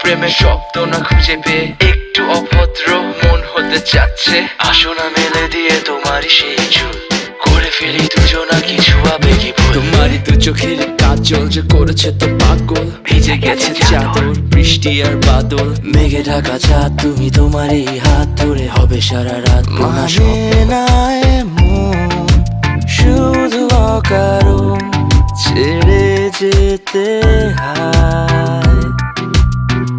প্রেমের শব্দ না খুঁজে পেয়ে একটু অভদ্র মন হতে চাচ্ছে। আসো না মেলে দিয়ে তোমারই সেই চুল, করে ফেলি দুজনা কিছু আবেগী ভুল। তোমারই দু চোখের কাজল যে করেছে তো পাগল, ভিজে গেছে চাদর বৃষ্টি আর বাদল। মেঘে ঢাকা চাঁদ তুমি তোমারই হাত ধরে হবে সারা রাত। মানে না এমন শুধু অকারণ ছেড়ে যেতে হয়।